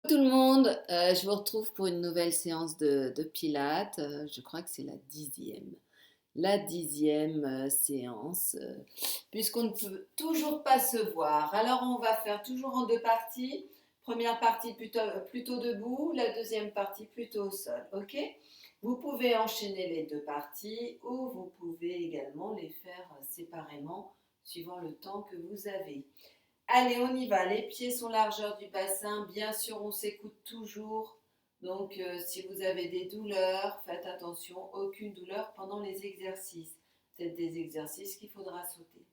Tout le monde, je vous retrouve pour une nouvelle séance de Pilates. Je crois que c'est la dixième séance, puisqu'on ne peut toujours pas se voir. Alors on va faire toujours en deux parties. Première partie plutôt debout, la deuxième partie plutôt au sol, ok? Vous pouvez enchaîner les deux parties ou vous pouvez également les faire séparément suivant le temps que vous avez. Allez, on y va. Les pieds sont largeur du bassin. Bien sûr, on s'écoute toujours. Donc, si vous avez des douleurs, faites attention. Aucune douleur pendant les exercices. Peut-être des exercices qu'il faudra sauter.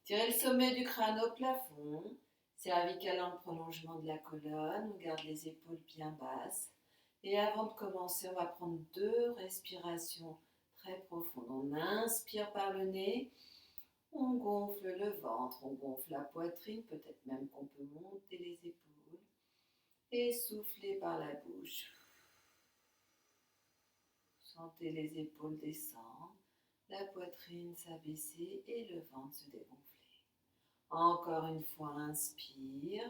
Tirez le sommet du crâne au plafond. Cervical en prolongement de la colonne. On garde les épaules bien basses. Et avant de commencer, on va prendre deux respirations très profondes. On inspire par le nez. On gonfle le ventre, on gonfle la poitrine, peut-être même qu'on peut monter les épaules et souffler par la bouche. Sentez les épaules descendre, la poitrine s'abaisser et le ventre se dégonfler. Encore une fois, inspire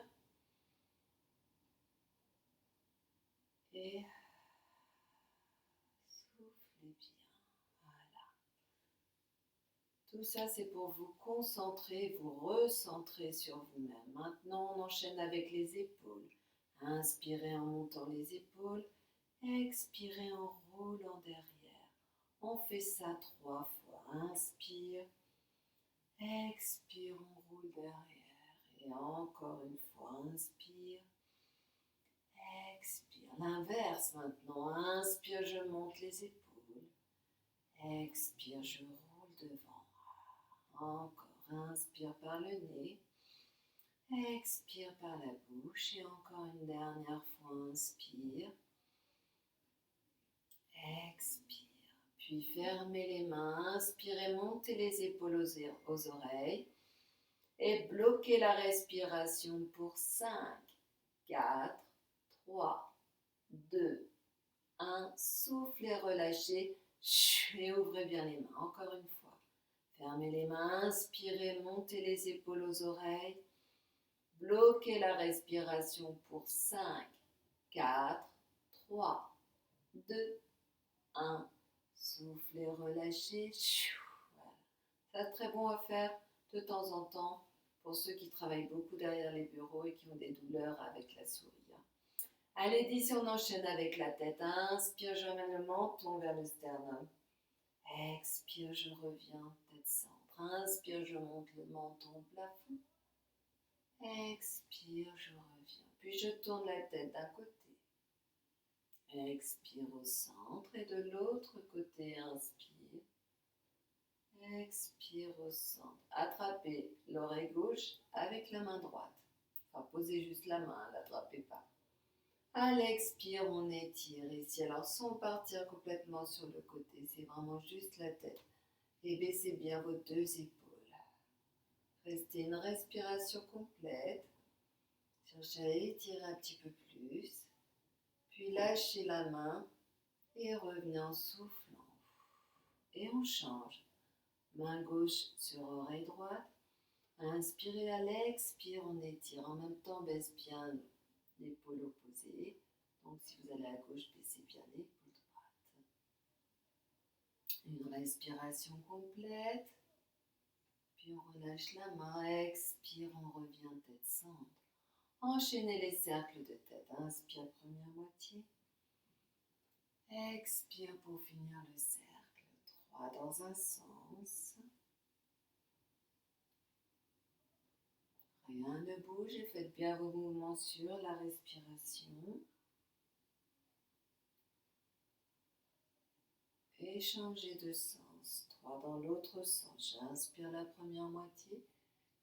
et soufflez bien. Voilà. Tout ça, c'est pour vous concentrer, vous recentrer sur vous-même. Maintenant, on enchaîne avec les épaules. Inspirez en montant les épaules. Expirez en roulant derrière. On fait ça 3 fois. Inspire. Expire, on roule derrière. Et encore une fois. Inspire. Expire. L'inverse maintenant. Inspire, je monte les épaules. Expire, je roule devant. Encore. Inspire par le nez. Expire par la bouche. Et encore une dernière fois. Inspire. Expire. Puis fermez les mains, inspirez, montez les épaules aux oreilles et bloquez la respiration pour 5, 4, 3, 2, 1. Soufflez, relâchez et ouvrez bien les mains. Encore une fois. Fermez les mains, inspirez, montez les épaules aux oreilles. Bloquez la respiration pour 5, 4, 3, 2, 1. Soufflez, relâchez. Voilà. C'est très bon à faire de temps en temps pour ceux qui travaillent beaucoup derrière les bureaux et qui ont des douleurs avec la souris. Allez, d'ici on enchaîne avec la tête. Inspire, je ramène le menton vers le sternum. Expire, je reviens, tête centre. Inspire, je monte le menton au plafond. Expire, je reviens. Puis je tourne la tête d'un côté. Expire au centre et de l'autre côté, inspire. Expire au centre. Attrapez l'oreille gauche avec la main droite. Enfin, posez juste la main, ne l'attrapez pas. À l'expire, on étire ici. Alors, sans partir complètement sur le côté, c'est vraiment juste la tête. Et baissez bien vos deux épaules. Restez une respiration complète. Cherchez à étirer un petit peu plus. Puis lâchez la main et revenez en soufflant. Et on change. Main gauche sur oreille droite. Inspirez à l'expire, on étire. En même temps, baisse bien l'épaule opposée. Donc, si vous allez à gauche, baissez bien l'épaule droite. Une respiration complète. Puis on relâche la main. Expire, on revient tête centre. Enchaînez les cercles de tête. Inspire, première moitié. Expire pour finir le cercle. 3 dans un sens. Rien ne bouge et faites bien vos mouvements sur la respiration. Et changez de sens. 3 dans l'autre sens. J'inspire la première moitié.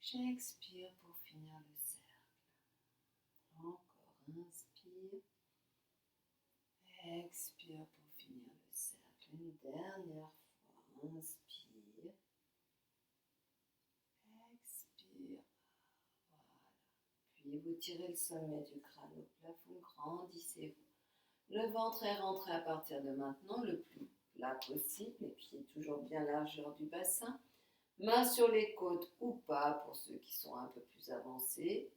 J'expire pour finir le cercle. Encore, inspire. Expire pour finir le cercle. Une dernière fois. Inspire. Expire. Voilà. Puis vous tirez le sommet du crâne au plafond. Grandissez-vous. Le ventre est rentré à partir de maintenant le plus plat possible. Les pieds toujours bien largeur du bassin. Mains sur les côtes ou pas pour ceux qui sont un peu plus avancés.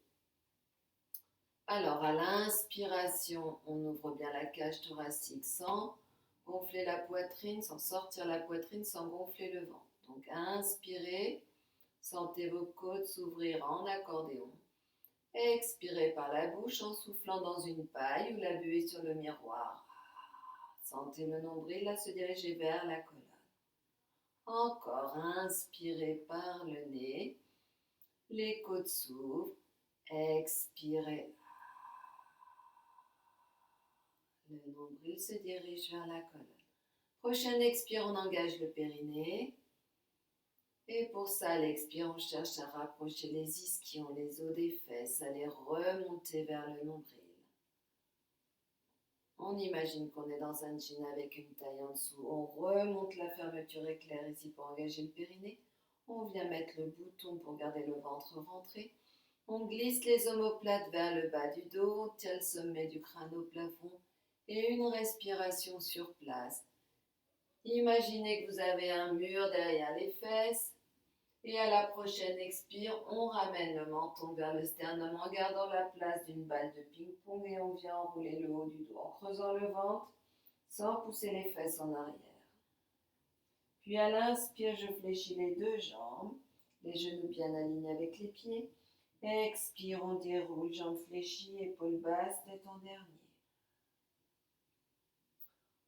Alors, à l'inspiration, on ouvre bien la cage thoracique sans gonfler la poitrine, sans sortir la poitrine, sans gonfler le ventre. Donc, inspirez, sentez vos côtes s'ouvrir en accordéon. Expirez par la bouche en soufflant dans une paille ou la buée sur le miroir. Sentez le nombril là se diriger vers la colonne. Encore, inspirez par le nez, les côtes s'ouvrent, expirez. Le nombril se dirige vers la colonne. Prochaine expire, on engage le périnée. Et pour ça, à l'expire, on cherche à rapprocher les ischions, les os des fesses, à les remonter vers le nombril. On imagine qu'on est dans un jean avec une taille en dessous. On remonte la fermeture éclair ici pour engager le périnée. On vient mettre le bouton pour garder le ventre rentré. On glisse les omoplates vers le bas du dos. On tient le sommet du crâne au plafond. Et une respiration sur place. Imaginez que vous avez un mur derrière les fesses. Et à la prochaine expire, on ramène le menton vers le sternum en gardant la place d'une balle de ping-pong et on vient enrouler le haut du dos en creusant le ventre sans pousser les fesses en arrière. Puis à l'inspire, je fléchis les deux jambes, les genoux bien alignés avec les pieds. Expire, on déroule, jambes fléchies, épaules basses, tête en dernier.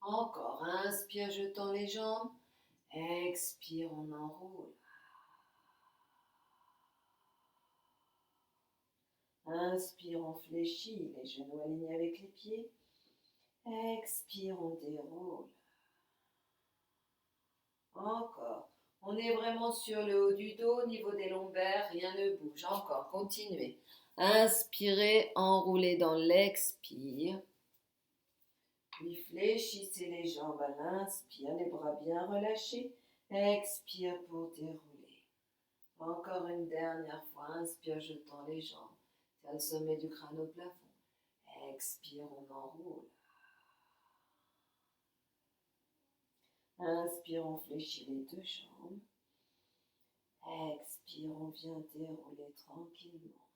Encore, inspire, je tends les jambes. Expire, on enroule. Inspire, on fléchit, les genoux alignés avec les pieds. Expire, on déroule. Encore. On est vraiment sur le haut du dos, au niveau des lombaires, rien ne bouge. Encore, continuez. Inspirez, enroulez dans l'expire. Puis fléchissez les jambes à l'inspire, les bras bien relâchés. Expire pour dérouler. Encore une dernière fois, inspire, je tends les jambes. Tiens le sommet du crâne au plafond. Expire, on enroule. Inspire, on fléchit les deux jambes. Expire, on vient dérouler tranquillement.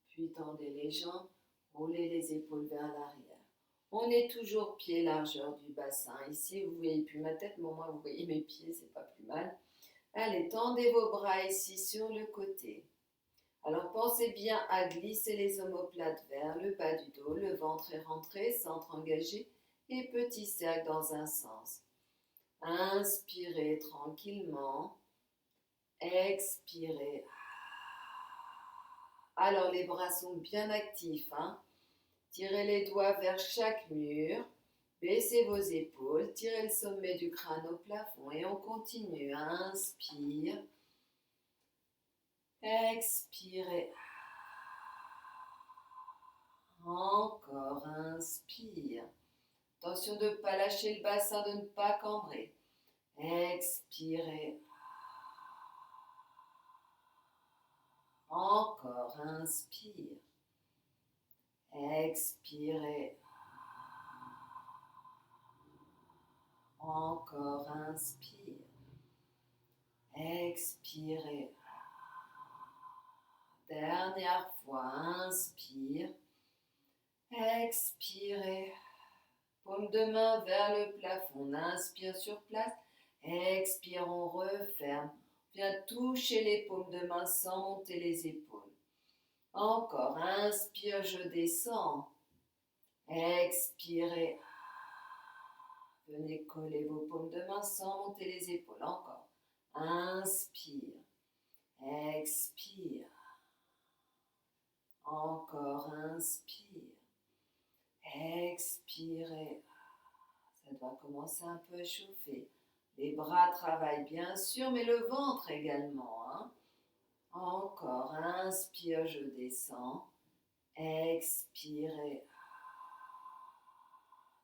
Puis tendez les jambes, roulez les épaules vers l'arrière. On est toujours pied largeur du bassin. Ici, vous ne voyez plus ma tête, mais au moins vous voyez mes pieds, c'est pas plus mal. Allez, tendez vos bras ici sur le côté. Alors pensez bien à glisser les omoplates vers le bas du dos, le ventre est rentré, centre engagé et petit cercle dans un sens. Inspirez tranquillement, expirez. Alors les bras sont bien actifs, hein? Tirez les doigts vers chaque mur, baissez vos épaules, tirez le sommet du crâne au plafond et on continue. Inspire, expirez. Encore, inspire. Attention de ne pas lâcher le bassin, de ne pas cambrer. Expirez. Encore, inspire. Expirez. Encore, inspire. Expirez. Dernière fois, inspire. Expirez. Paume de main vers le plafond. On inspire sur place. Expire, on referme. On vient toucher les paumes de main sans monter les épaules. Encore, inspire, je descends. Expirez. Venez coller vos paumes de main sans monter les épaules. Encore. Inspire. Expire. Encore, inspire. Expirez. Ça doit commencer un peu à chauffer. Les bras travaillent bien sûr, mais le ventre également. Hein. Encore, inspire, je descends. Expirez.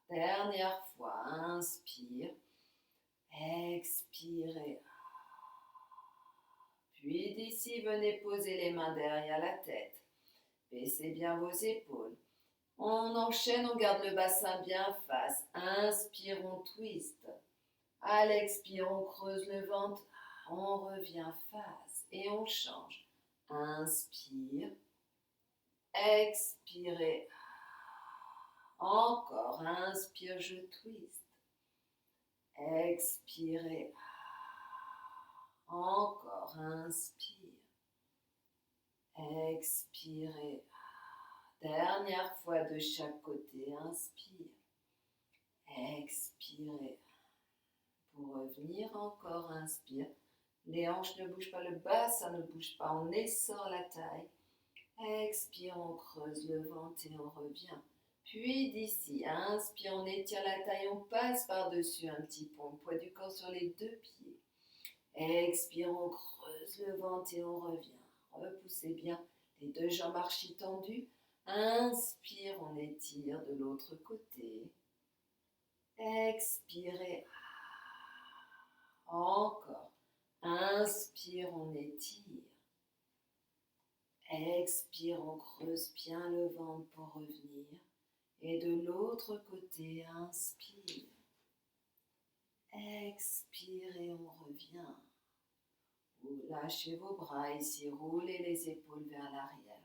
Dernière fois, inspire. Expirez. Puis d'ici, venez poser les mains derrière la tête. Baissez bien vos épaules. On enchaîne, on garde le bassin bien face. Inspire, on twist. À l'expire, on creuse le ventre. On revient face et on change. Inspire. Expirez. Encore. Inspire, je twist. Expirez. Encore. Inspire. Expirez. Dernière fois de chaque côté. Inspire. Expirez. Pour revenir, encore inspire. Les hanches ne bougent pas, le bassin ne bouge pas. On essore la taille. Expire, on creuse le ventre et on revient. Puis d'ici, inspire, on étire la taille, on passe par-dessus un petit pont. Poids du corps sur les deux pieds. Expire, on creuse le ventre et on revient. Repoussez bien les deux jambes archi tendues. Inspire, on étire de l'autre côté. Expirez. Encore. Inspire, on étire. Expire, on creuse bien le ventre pour revenir. Et de l'autre côté, inspire. Expire et on revient. Vous lâchez vos bras ici, roulez les épaules vers l'arrière.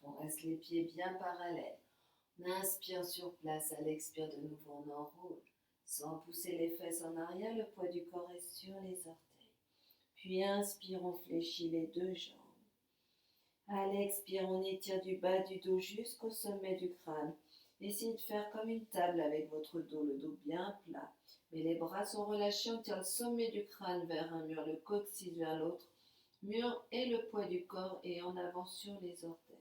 On reste les pieds bien parallèles. On inspire sur place, à l'expire de nouveau on enroule. Sans pousser les fesses en arrière, le poids du corps est sur les orteils. Puis inspire, on fléchit les deux jambes. À l'expire, on étire du bas du dos jusqu'au sommet du crâne. Essayez de faire comme une table avec votre dos, le dos bien plat. Mais les bras sont relâchés, on tire le sommet du crâne vers un mur, le coccyx vers l'autre mur et le poids du corps est en avant sur les orteils.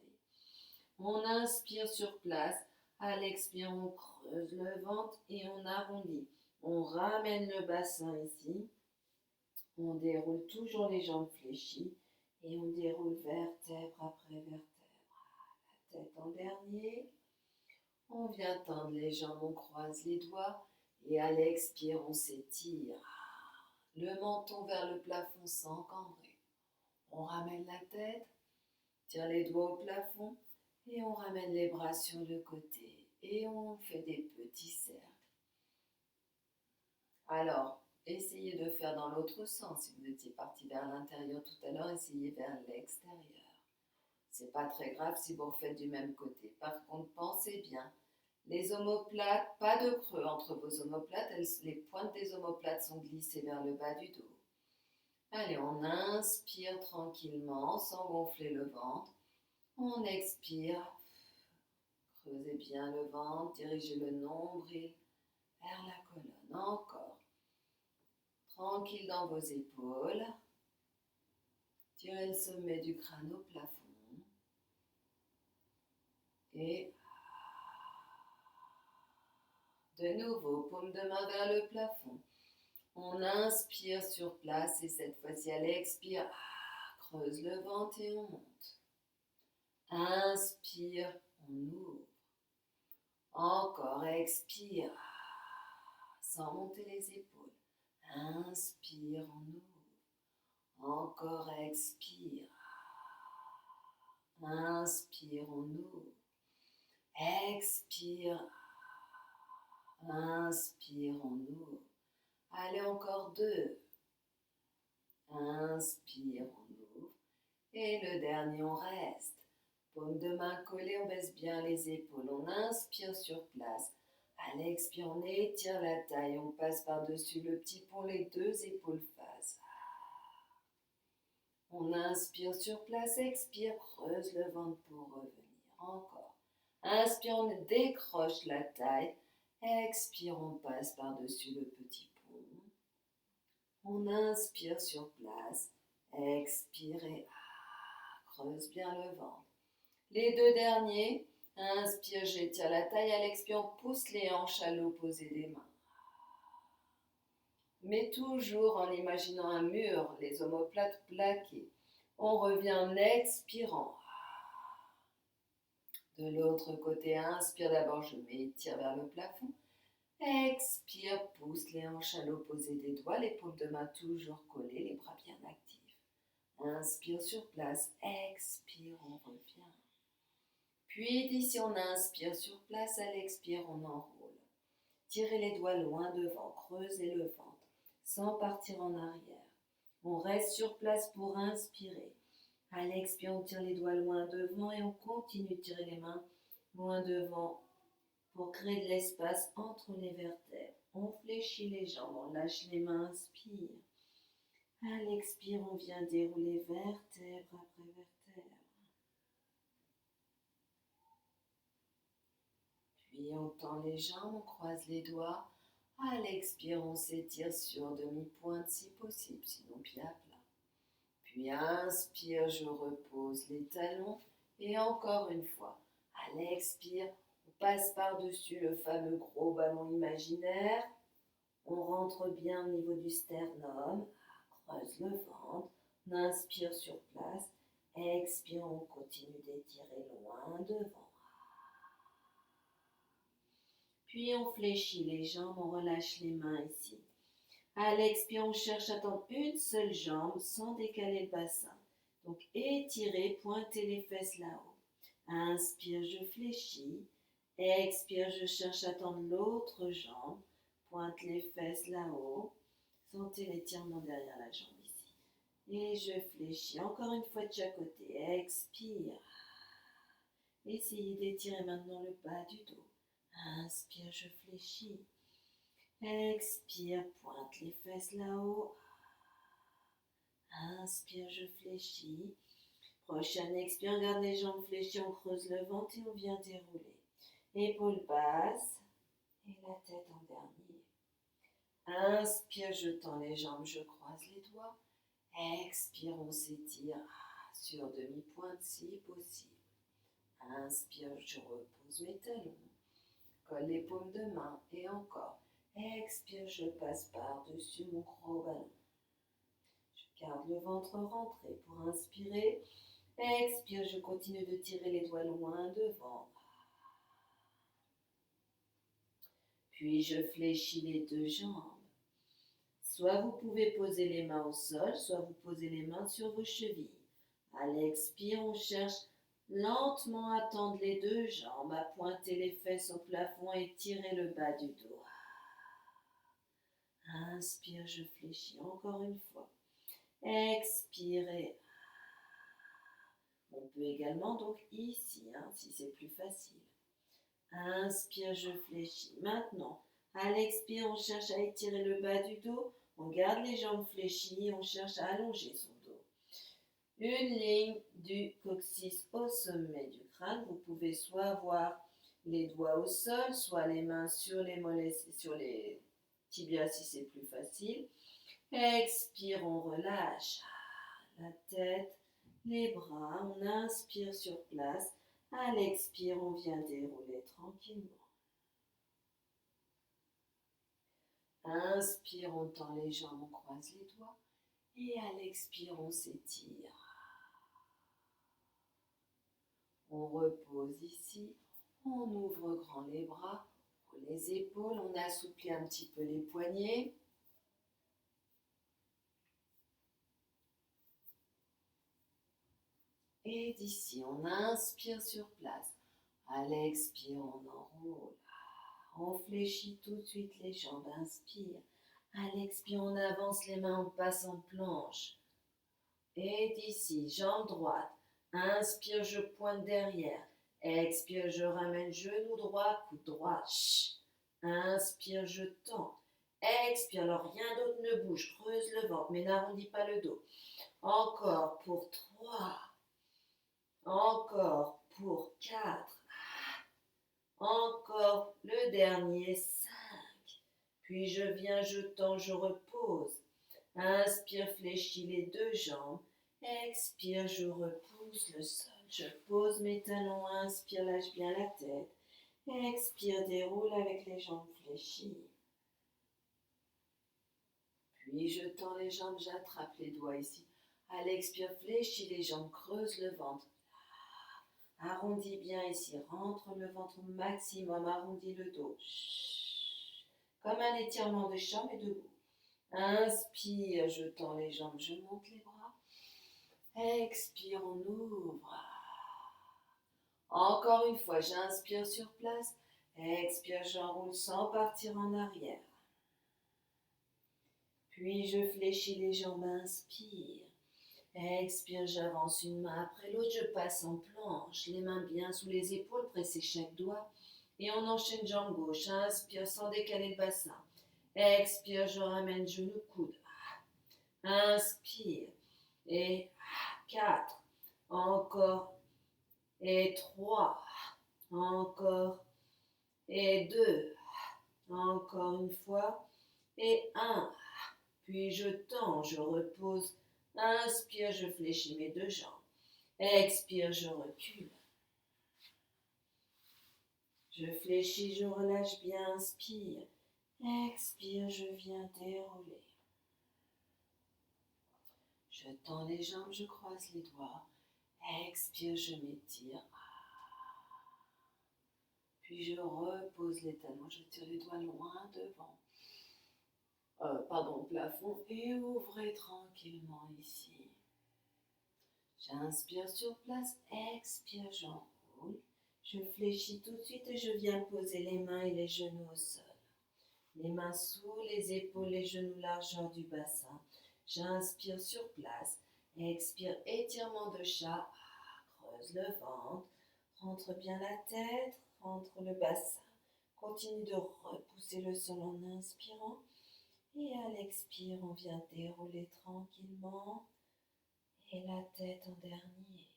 On inspire sur place. À l'expire, on creuse le ventre et on arrondit. On ramène le bassin ici. On déroule toujours les jambes fléchies et on déroule vertèbre après vertèbre. La tête en dernier. On vient tendre les jambes, on croise les doigts et à l'expire, on s'étire. Le menton vers le plafond sans cambrer. On ramène la tête, tire les doigts au plafond et on ramène les bras sur le côté et on fait des petits cercles. Alors, essayez de faire dans l'autre sens. Si vous étiez parti vers l'intérieur tout à l'heure, essayez vers l'extérieur. C'est pas très grave si vous refaites du même côté. Par contre, pensez bien. Les omoplates, pas de creux entre vos omoplates. Les pointes des omoplates sont glissées vers le bas du dos. Allez, on inspire tranquillement sans gonfler le ventre. On expire. Creusez bien le ventre, dirigez le nombril vers la colonne. Encore. Tranquille dans vos épaules. Tirez le sommet du crâne au plafond. Et de nouveau, paume de main vers le plafond. On inspire sur place et cette fois-ci, à l'expire, creuse le ventre et on monte. Inspire, on ouvre. Encore, expire, sans monter les épaules. Inspire, on ouvre. Encore, expire. Inspire, on ouvre. Expire. Inspire, on ouvre. Allez, encore 2. Inspire, on ouvre. Et le dernier, on reste. Paume de main collée, on baisse bien les épaules. On inspire sur place. À l'expire, on étire la taille. On passe par-dessus le petit pont, les deux épaules face. On inspire sur place, expire, creuse le ventre pour revenir. Encore. Inspire, on décroche la taille. Expire, on passe par-dessus le petit pont. On inspire sur place. Expire et creuse bien le ventre. Les deux derniers. Inspire, j'étire la taille. À l'expire, on pousse les hanches à l'opposé des mains. Mais toujours en imaginant un mur, les omoplates plaquées. On revient en expirant. De l'autre côté, inspire d'abord, je m'étire vers le plafond. Expire, pousse les hanches à l'opposé des doigts, les paumes de main toujours collées, les bras bien actifs. Inspire sur place, expire, on revient. Puis d'ici, on inspire sur place, à l'expire, on enroule. Tirez les doigts loin devant, creusez le ventre, sans partir en arrière. On reste sur place pour inspirer. À l'expire, on tire les doigts loin devant et on continue de tirer les mains loin devant pour créer de l'espace entre les vertèbres. On fléchit les jambes, on lâche les mains, inspire. À l'expire, on vient dérouler vertèbre après vertèbre. Puis on tend les jambes, on croise les doigts. À l'expire, on s'étire sur demi-pointe si possible, sinon pied à plat. Puis inspire, je repose les talons. Et encore une fois, à l'expire, on passe par-dessus le fameux gros ballon imaginaire. On rentre bien au niveau du sternum, creuse le ventre, on inspire sur place, expire, on continue d'étirer loin devant. Puis on fléchit les jambes, on relâche les mains ici. À l'expire, on cherche à tendre une seule jambe sans décaler le bassin. Donc étirez, pointez les fesses là-haut. Inspire, je fléchis. Expire, je cherche à tendre l'autre jambe. Pointe les fesses là-haut. Sentez l'étirement derrière la jambe ici. Et je fléchis. Encore une fois de chaque côté. Expire. Essayez d'étirer maintenant le bas du dos. Inspire, je fléchis. Expire, pointe les fesses là-haut. Inspire, je fléchis. Prochaine expire, on garde les jambes fléchies, on creuse le ventre et on vient dérouler. Épaules basses et la tête en dernier. Inspire, je tends les jambes, je croise les doigts. Expire, on s'étire sur demi-pointe si possible. Inspire, je repose mes talons. Colle les paumes de main et encore. Expire, je passe par-dessus mon gros ballon. Je garde le ventre rentré pour inspirer. Expire, je continue de tirer les doigts loin devant. Puis je fléchis les deux jambes. Soit vous pouvez poser les mains au sol, soit vous posez les mains sur vos chevilles. À l'expire, on cherche lentement à tendre les deux jambes, à pointer les fesses au plafond et tirer le bas du dos. Inspire, je fléchis encore une fois. Expirez. On peut également donc ici, si c'est plus facile. Inspire, je fléchis. Maintenant, à l'expire, on cherche à étirer le bas du dos. On garde les jambes fléchies, on cherche à allonger son dos. Une ligne du coccyx au sommet du crâne. Vous pouvez soit avoir les doigts au sol, soit les mains sur les mollets, sur les tibias si c'est plus facile. Expire, on relâche la tête, les bras. On inspire sur place. À l'expire, on vient dérouler tranquillement. Inspire, on tend les jambes, on croise les doigts. Et à l'expire, on s'étire. On repose ici. On ouvre grand les bras, les épaules. On assouplit un petit peu les poignets. Et d'ici, on inspire sur place. À l'expire, on enroule. On fléchit tout de suite les jambes. Inspire. À l'expire, on avance les mains, on passe en planche. Et d'ici, jambe droite. Inspire, je pointe derrière. Expire, je ramène genou droit, coude droit. Inspire, je tends. Expire, alors rien d'autre ne bouge. Creuse le ventre, mais n'arrondis pas le dos. Encore pour 3. Encore pour 4. Encore le dernier 5. Puis je viens, je tends, je repose. Inspire, fléchis les deux jambes. Expire, je repousse le sol. Je pose mes talons. Inspire, lâche bien la tête. Expire, déroule avec les jambes fléchies. Puis je tends les jambes, j'attrape les doigts ici. À l'expire, fléchis les jambes, creuse le ventre. Arrondis bien ici, rentre le ventre au maximum, arrondis le dos. Comme un étirement de chat mais debout. Inspire, je tends les jambes, je monte les bras. Expire, on ouvre. Encore une fois, j'inspire sur place. Expire, j'enroule sans partir en arrière. Puis je fléchis les jambes, inspire. Expire, j'avance une main après l'autre, je passe en planche, les mains bien sous les épaules, pressez chaque doigt. Et on enchaîne jambe gauche, inspire sans décaler le bassin. Expire, je ramène genou, coude. Inspire. Et 4. Encore. Et 3. Encore. Et 2. Encore une fois. Et 1. Puis je tends, je repose. Inspire, je fléchis mes deux jambes. Expire, je recule. Je fléchis, je relâche bien, inspire. Expire, je viens dérouler. Je tends les jambes, je croise les doigts. Expire, je m'étire. Puis je repose les talons, je tire les doigts loin devant. Au plafond. Et ouvrez tranquillement ici. J'inspire sur place, expire, j'enroule. Je fléchis tout de suite et je viens poser les mains et les genoux au sol. Les mains sous les épaules, les genoux largeur du bassin. J'inspire sur place, expire, étirement de chat, creuse le ventre, rentre bien la tête, rentre le bassin. Continue de repousser le sol en inspirant et à l'expire, on vient dérouler tranquillement et la tête en dernier.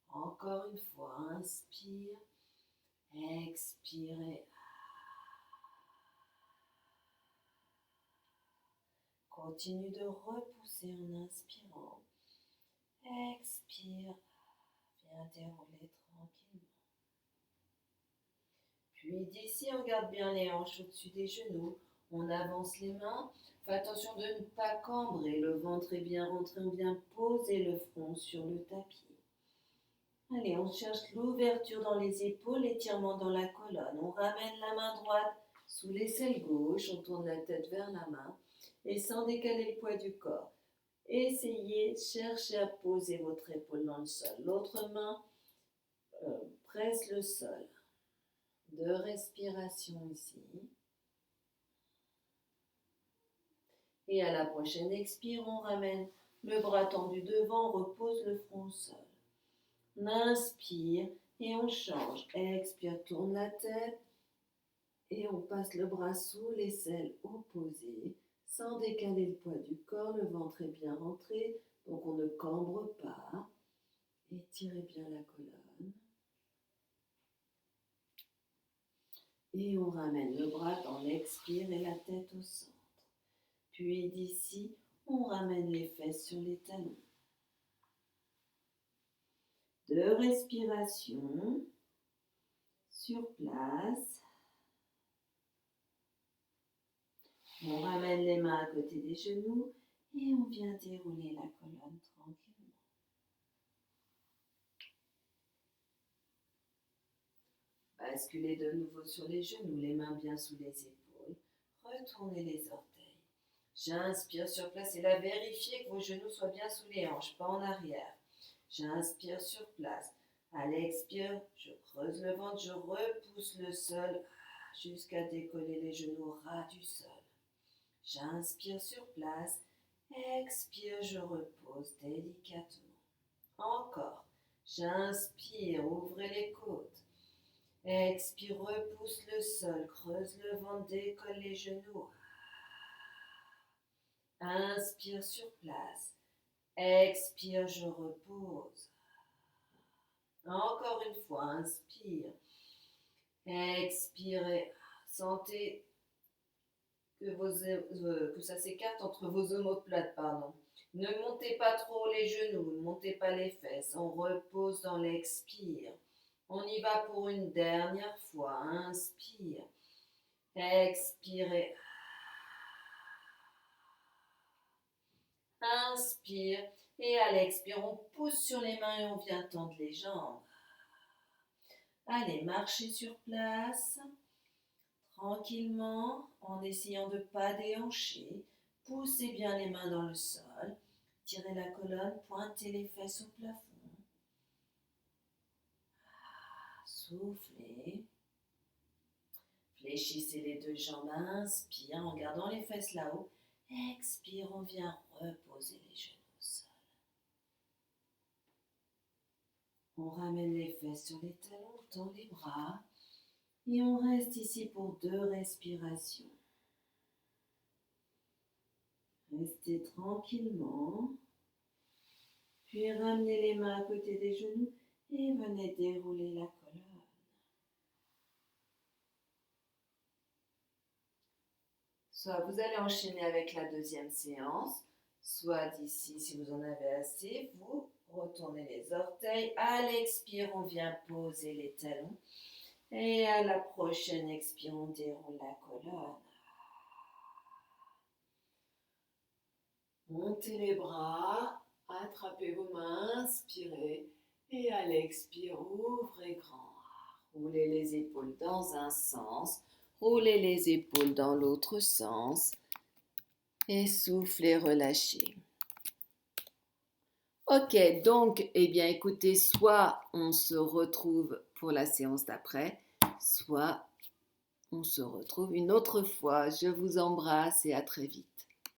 Encore une fois, inspire, expire. Continue de repousser en inspirant. Expire. Viens dérouler tranquillement. Puis d'ici, on garde bien les hanches au-dessus des genoux. On avance les mains. Fais attention de ne pas cambrer. Le ventre est bien rentré. On vient poser le front sur le tapis. Allez, on cherche l'ouverture dans les épaules, l'étirement dans la colonne. On ramène la main droite sous l'aisselle gauche. On tourne la tête vers la main. Et sans décaler le poids du corps, essayez, cherchez à poser votre épaule dans le sol. L'autre main presse le sol. 2 respirations ici. Et à la prochaine expire, on ramène le bras tendu devant, on repose le front au sol. On inspire et on change. Expire, tourne la tête et on passe le bras sous l'aisselle opposée. Sans décaler le poids du corps, le ventre est bien rentré, donc on ne cambre pas. Étirez bien la colonne. Et on ramène le bras dans l'expire et la tête au centre. Puis d'ici, on ramène les fesses sur les talons. 2 respirations sur place. On ramène les mains à côté des genoux et on vient dérouler la colonne tranquillement. Basculez de nouveau sur les genoux, les mains bien sous les épaules. Retournez les orteils. J'inspire sur place et là, vérifiez que vos genoux soient bien sous les hanches, pas en arrière. J'inspire sur place. À l'expire, je creuse le ventre, je repousse le sol jusqu'à décoller les genoux au ras du sol. J'inspire sur place, expire, je repose délicatement. Encore, j'inspire, ouvrez les côtes. Expire, repousse le sol, creuse le ventre, décolle les genoux. Inspire sur place, expire, je repose. Encore une fois, inspire, expirez, sentez que ça s'écarte entre vos omoplates, Ne montez pas trop les genoux, ne montez pas les fesses, on repose dans l'expire. On y va pour une dernière fois, inspire, expirez. Inspire et à l'expire, on pousse sur les mains et on vient tendre les jambes. Allez, marchez sur place, tranquillement, en essayant de ne pas déhancher. Poussez bien les mains dans le sol, tirez la colonne, pointez les fesses au plafond. Soufflez. Fléchissez les 2 jambes, inspire en gardant les fesses là-haut. Expire, on vient reposer les genoux au sol. On ramène les fesses sur les talons, on tend les bras. Et on reste ici pour 2 respirations. Restez tranquillement. Puis ramenez les mains à côté des genoux et venez dérouler la colonne. Soit vous allez enchaîner avec la deuxième séance, soit d'ici, si vous en avez assez, vous retournez les orteils. À l'expire, on vient poser les talons. Et à la prochaine expire, on déroule la colonne. Montez les bras, attrapez vos mains, inspirez. Et à l'expire, ouvrez grand. Roulez les épaules dans un sens, roulez les épaules dans l'autre sens. Et soufflez, relâchez. Ok, donc, eh bien, écoutez, soit on se retrouve pour la séance d'après, soit on se retrouve une autre fois. Je vous embrasse et à très vite.